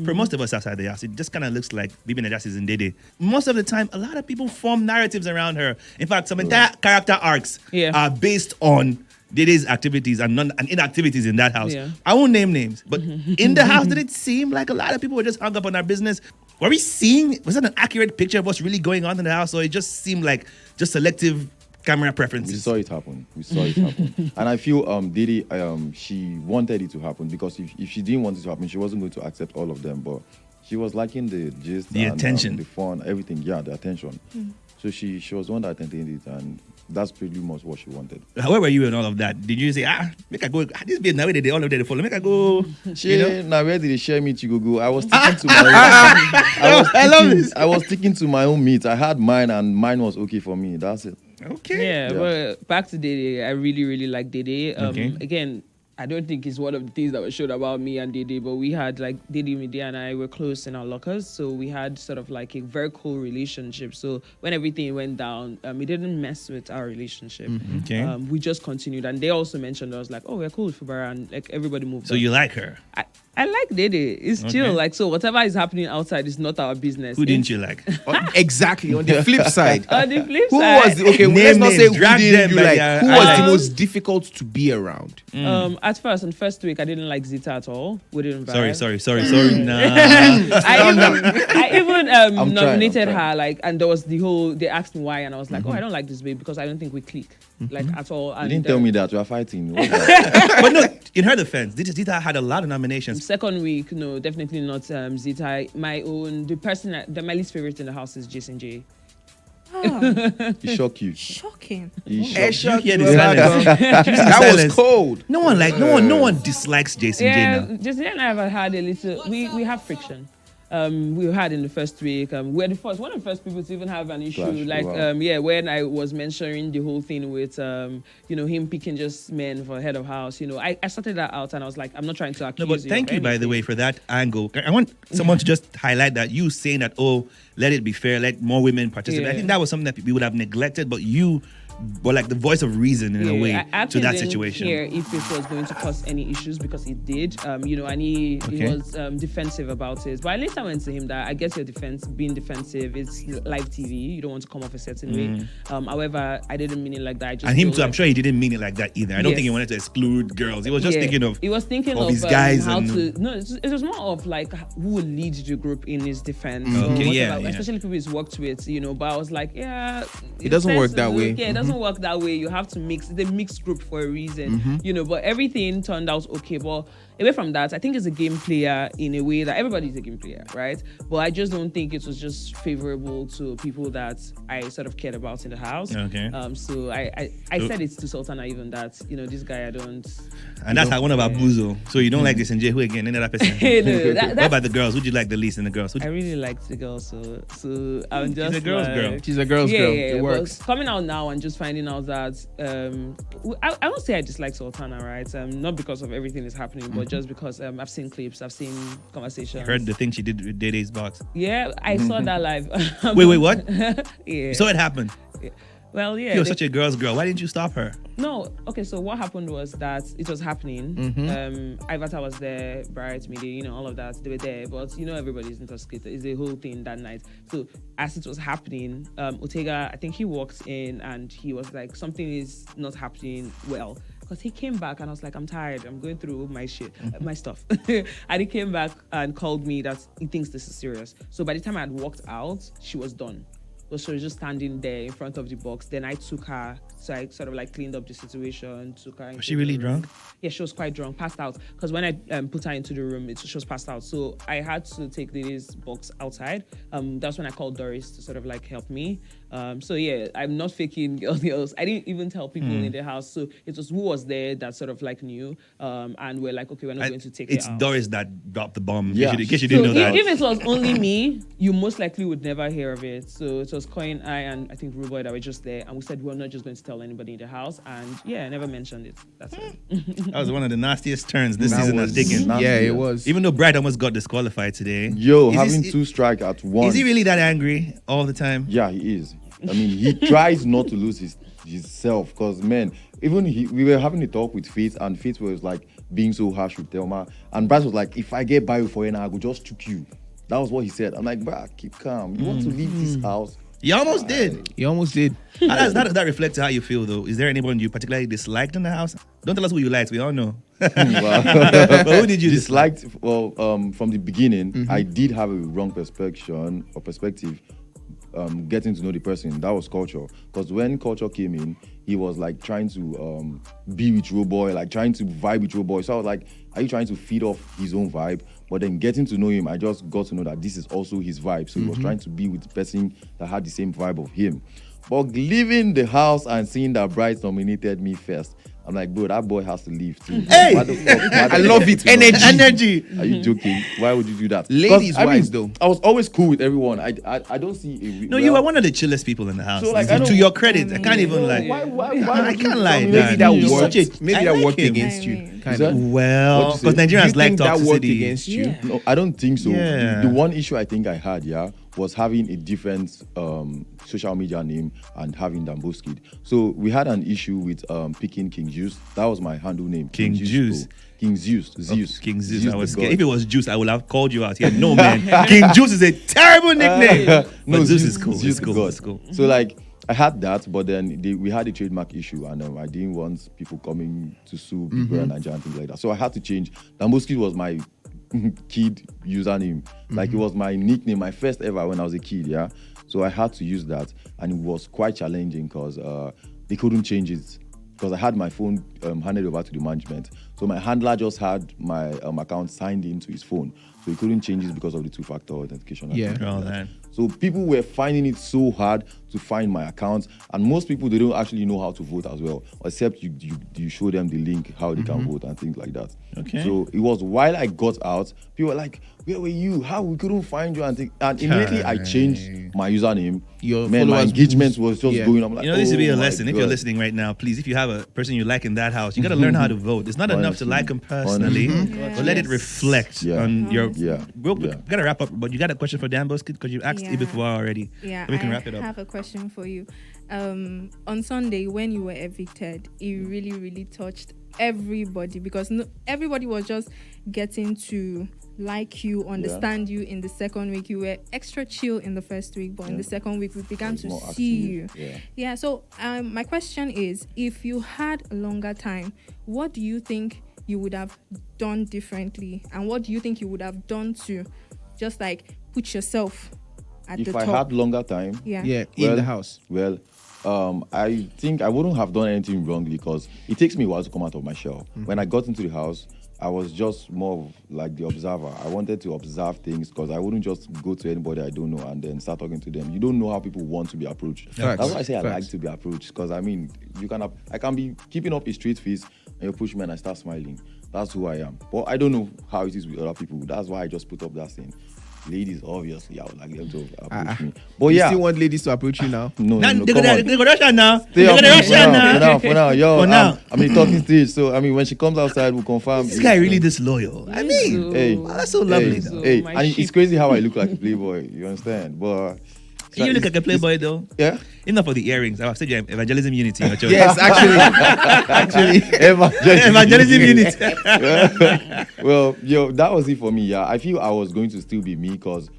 For most of us outside the house, it just kind of looks like BBNaija is in Dede. Most of the time, a lot of people form narratives around her. In fact, some entire character arcs are based on Dede's activities and inactivities in that house. Yeah. I won't name names, but in the house, did it seem like a lot of people were just hung up on our business? Were we seeing, was that an accurate picture of what's really going on in the house, or it just seemed like just selective camera preferences? We saw it happen. And I feel Dede, she wanted it to happen, because if she didn't want it to happen, she wasn't going to accept all of them. But she was liking the gist, the attention, the fun, everything. Yeah, the attention. So she was one that entertained it, and that's pretty much what she wanted. Where were you in all of that? Did you say, make I go, this babe now they all of them follow, make I go, Now where did they share me to go? I was sticking to my I was sticking to my own meat. I had mine, and mine was okay for me. That's it. Okay. Yeah, but back to Dede, I really, really like Dede. Again, I don't think it's one of the things that was shown about me and Dede, but we had like Dede, Media, and I were close in our lockers, so we had sort of like a very cool relationship. So when everything went down, it didn't mess with our relationship. We just continued, and they also mentioned, I was like, oh, we're cool with Fubara, and like everybody moved. So on. You like her? I like Dede. It's chill. Like, so whatever is happening outside is not our business. Who didn't you like? Exactly. On the flip side. On the flip who side. was let's not say who didn't you like. Who was the most difficult to be around? At first, on first week, I didn't like Zita at all. We didn't vibe. Sorry. Nah. I even nominated her, like, and there was the whole, they asked me why, and I was like, I don't like this babe because I don't think we click, like, at all. And you didn't tell me that we are fighting. But no, in her defense, Zita had a lot of nominations. Second week, no, definitely not Zita. The person that my least favorite in the house is Jason J. He shocked you. Shocking. That was cold. No one dislikes Jason J now. Jason and I have had a little. We have friction. We had in the first week. We're one of the first people to even have an issue. When I was mentioning the whole thing with him picking just men for head of house. I started that out, and I was like, I'm not trying to accuse you. No, but thank you, by the way, for that angle. I want someone to just highlight that you saying that, let it be fair, let more women participate. I think that was something that we would have neglected, but you were like the voice of reason in a way to that situation. I didn't care if it was going to cause any issues, because it did. And he was defensive about it. But I later went to him that I guess being defensive, it's live TV. You don't want to come off a certain way. However, I didn't mean it like that. And him too, I'm sure he didn't mean it like that either. I don't think he wanted to exclude girls. He was just thinking of his guys. It was more of like who would lead the group in his defense. Especially people he's worked with, but I was like, it doesn't work that way. It doesn't work that way. You have to mix. It's a mixed group for a reason, but everything turned out okay. But away from that, I think it's a game player in a way that everybody's a game player, right? But I just don't think it was just favorable to people that I sort of cared about in the house. Okay. So I said it to Sultana even that, this guy I don't. And that's one of our buzo. So you don't like this and Who again? Any other person? What about the girls? Who'd you like the least in the girls? I really liked the girls, so I'm just. She's a girl's girl. She's a girl's girl. Yeah, it works. But coming out now and just finding out that I won't say I dislike Sultana, right? Not because of everything that's happening, but just because I've seen clips, I've seen conversations. I heard the thing she did with Dede's box. Yeah, I saw that live. Wait, what? Yeah. So it happened. Yeah. Well, yeah. You're such a girl's girl. Why didn't you stop her? No. Okay, so what happened was that it was happening. Ivata was there, Bright Media, all of that. They were there. But, everybody's intoxicated. It's a whole thing that night. So as it was happening, Ortega, I think he walked in and he was like, something is not happening well. Because he came back and I was like, I'm tired. I'm going through my shit, my stuff. And he came back and called me that he thinks this is serious. So by the time I had walked out, she was done. So she was just standing there in front of the box. Then I took her. So I sort of like cleaned up the situation, took her. Was she really drunk? Yeah, she was quite drunk, passed out. Because when I put her into the room, she was passed out. So I had to take Dede's box outside. That's when I called Doris to sort of like help me. So yeah, I'm not faking girls. I didn't even tell people in the house. So it was who was there that sort of like knew. And we're like, okay, we're not going to take it out. It's Doris that dropped the bomb. Yeah. In case you didn't know that. If it was only me, you most likely would never hear of it. So it was Coin, I, and I think Ruboy that were just there. And we said we're not just going to tell anybody in the house. And yeah, I never mentioned it. That's it. That was one of the nastiest turns this season has taken. Yeah, it was. Even though Brad almost got disqualified today. Having two strikes at once. Is he really that angry all the time? Yeah, he is. I mean, he tries not to lose his self, because, man, even we were having a talk with Faith, and Faith was like, being so harsh with Thelma. And Bryce was like, if I get by for you, I will just choke you. That was what he said. I'm like, bruh, keep calm. You want to leave this house? You almost did. You almost did. How does that reflect how you feel, though? Is there anyone you particularly disliked in the house? Don't tell us who you liked. We all know. But who did you dislike? Well, from the beginning, I did have a wrong perspective. Getting to know the person, that was Culture. Because when Culture came in, he was like trying to be with Roboy, like trying to vibe with Roboy. So I was like, are you trying to feed off his own vibe? But then getting to know him, I just got to know that this is also his vibe. So he was trying to be with the person that had the same vibe of him. But leaving the house and seeing that Bryce nominated me first, I'm like, bro, that boy has to leave too. Hey! I love it. Energy. Are you joking? Why would you do that? Ladies' 'Cause, wise, though. I was always cool with everyone. I don't see. No, you are one of the chillest people in the house. So, like, to your credit, I can't even Why I can't lie. Maybe that worked. Maybe I that like worked him. against you. Kind Is that- of. Well, What you because say? Do you Nigerians like think that worked toxicity. against you? Yeah. No, I don't think so. Yeah. The one issue I think I had, was having a different social media name and having Danboskid. So we had an issue with picking King Juice. That was my handle name. King Juice. King Zeus. Zeus. King Zeus. I was the scared. god. If it was Juice, I would have called you out here. No, man. King Juice is a terrible nickname. But Zeus is cool. Zeus It's cool. God. It's cool. So like I had that, but then we had a trademark issue, and I didn't want people coming to sue BBNaija and things like that. So I had to change. Danboskid was my kid username. Like it was my nickname, my first ever when I was a kid. Yeah. So I had to use that, and it was quite challenging because they couldn't change it. Because I had my phone handed over to the management. So my handler just had my account signed into his phone. So he couldn't change it because of the two-factor authentication. and Yeah. things like Oh, that. man. So people were finding it so hard to find my account. And most people, they don't actually know how to vote as well. Except you show them the link, how they can vote and things like that. Okay. So it was while I got out, people were like, where were you? How we couldn't find you? And immediately I changed my username. Your Man, my followers engagement was just yeah. going. I'm like, This would be a oh my lesson. If you're God. listening right now, please, if you have a person you like in that house, you got to learn how to vote. It's not enough to Honestly. like them personally, but let it reflect on your. Yeah. Real quick, Yeah. we got to wrap up, but you got a question for Danboskid because you asked Yeah. Ibifubara already. Yeah, So we can I wrap it up. have a question for you. On Sunday, when you were evicted, it really, really touched everybody because everybody was just getting to like you, understand you in the second week. You were extra chill in the first week, but in the second week, we began to More see active, you. yeah. Yeah, so my question is, if you had a longer time, what do you think you would have done differently? And what do you think you would have done to just like put yourself at the If top? I had longer time, Yeah. Yeah, in the house. Well, I think I wouldn't have done anything wrongly because it takes me a while to come out of my shell. When I got into the house, I was just more of like the observer. I wanted to observe things because I wouldn't just go to anybody I don't know and then start talking to them. You don't know how people want to be approached. Facts. That's why I say I Facts. like to be approached because I mean, I can be keeping up a straight face and you push me and I start smiling. That's who I am. But I don't know how it is with other people. That's why I just put up that thing. Ladies, obviously, I would like them to approach me. But You yeah, still want ladies to approach you now? no, They come go on. Russian now. Stay They up go Russian now. for now. Yo, For now. I'm in talking stage. So, I mean, when she comes outside, we'll confirm. This guy really disloyal. I mean, So- Hey. wow, that's so lovely. Hey, though. hey, my and it's sheep. crazy how I look like a playboy. You understand? But You look like a playboy though. yeah. Enough for the earrings. I've said you're evangelism unity in your church. Yes, actually. Evangelism unity. Well, yo, that was it for me. Yeah, I feel I was going to still be me because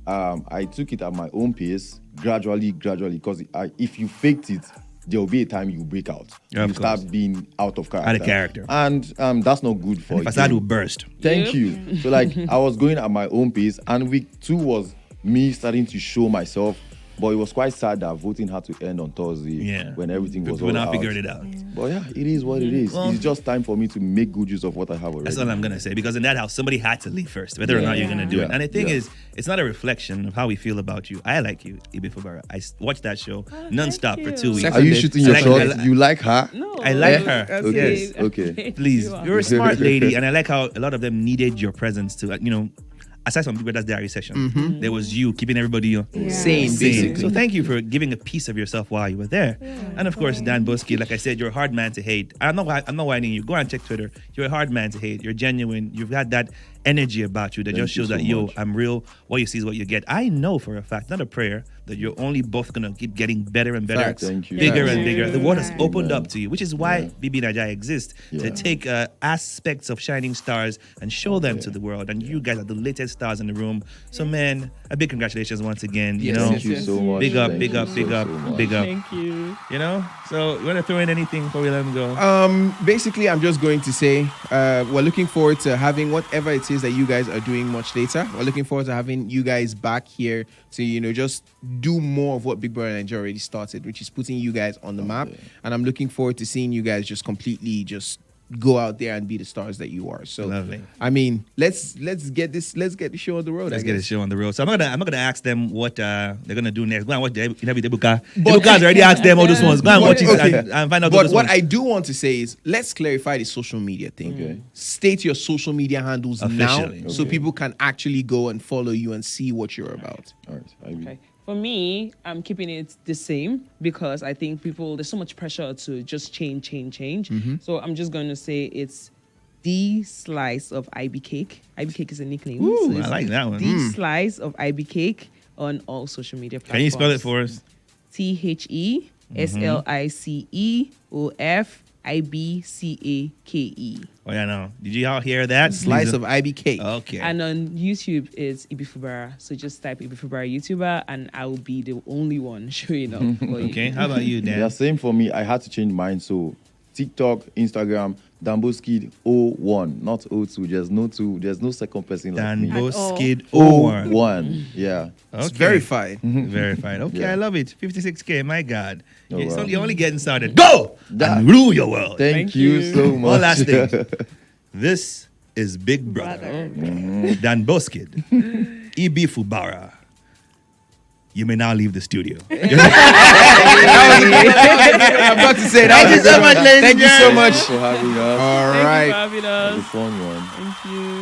I took it at my own pace, gradually. Because if you faked it, there will be a time you break out. Yeah, of You start course. being out of character. Out of character. And that's not good for The facade you. will burst. Thank Yep. you. So like I was going at my own pace, and week 2 was me starting to show myself. But it was quite sad that voting had to end on Thursday Yeah. when everything was People all now out. figured it out. But yeah, it is what it is. Well- It's just time for me to make good use of what I have already. That's all I'm gonna say. Because in that house, somebody had to leave first, whether or not you're gonna do it. Yeah. And the thing Yeah. is, it's not a reflection of how we feel about you. I like you, Ibifubara. watched that show non-stop for you. 2 weeks. Are you shooting your I like- shot? I like- You like her? No, I like her. Okay, Yes. okay. Please, You are. you're a smart lady, and I like how a lot of them needed your presence to, aside from people that's diary session, there was you keeping everybody Sane, sane. basically. So thank you for giving a piece of yourself while you were there. And of course, Danboskid, like I said, you're a hard man to hate. I'm not whining you. Go and check Twitter. You're a hard man to hate. You're genuine. You've had that energy about you that Thank just you shows so that, yo, much. I'm real. What you see is what you get. I know for a fact, not a prayer, that you're only both going to keep getting better and better, Facts. Thank you. bigger Facts. and bigger. The world has Right. opened Amen. up to you, which is why Yeah. BBNaija exists, to Yeah. take aspects of shining stars and show them to the world. And you guys are the latest stars in the room. So, man, a big congratulations once again. You Yes, know, Thank you so much. big up, Thank big you up, so, big up, so much. big up. Thank you. You know, so you want to throw in anything before we let him go? Basically, I'm just going to say we're looking forward to having whatever it is that you guys are doing much later. We're looking forward to having you guys back here to, you know, just do more of what Big Brother Nigeria already started, which is putting you guys on the map. And I'm looking forward to seeing you guys just completely just go out there and be the stars that you are. So, Lovely. I mean, let's get the show on the road. Let's I get the guess. show on the road. So I'm not gonna ask them what they're gonna do next. Go and watch the Debuka. Debuka's already asked them all those ones. Go and watch it and find out all But those what ones. I do want to say is, let's clarify the social media thing. Okay. State your social media handles Officially. now, so people can actually go and follow you and see what you're about. All right. Okay. For me, I'm keeping it the same because I think there's so much pressure to just change. So I'm just going to say it's the slice of IB cake. IB cake is a nickname. Ooh, so it's I like that one. The slice of IB cake on all social media platforms. Can you spell it for us? THESLICEOFIBCAKE. Oh yeah, no. Did you all hear that? Slice Please- of IB cake. Okay. And on YouTube, it's Ibifubara. So just type Ibifubara YouTuber, and I will be the only one showing up for you. Okay. How about you, Dan? Yeah, same for me. I had to change mine. So TikTok, Instagram, Danboskid 01, not 02. There's no two. There's no second person like me. Danboskid Oh, 01. 01. Yeah. Okay. It's verified. Verified. Okay, Yeah. I love it. 56K. My God. Oh, You're, wow. you're only getting started. Go That- and rule your world. Thank Thank you you. so much. One last thing. This is Big Brother. Danboskid. Ibifubara. You may now leave the studio. I'm about to say that. Thank you so much, ladies Thank and you so gentlemen. much. Thanks for having us. All Thank right. you for having It was a us. fun one. Thank you.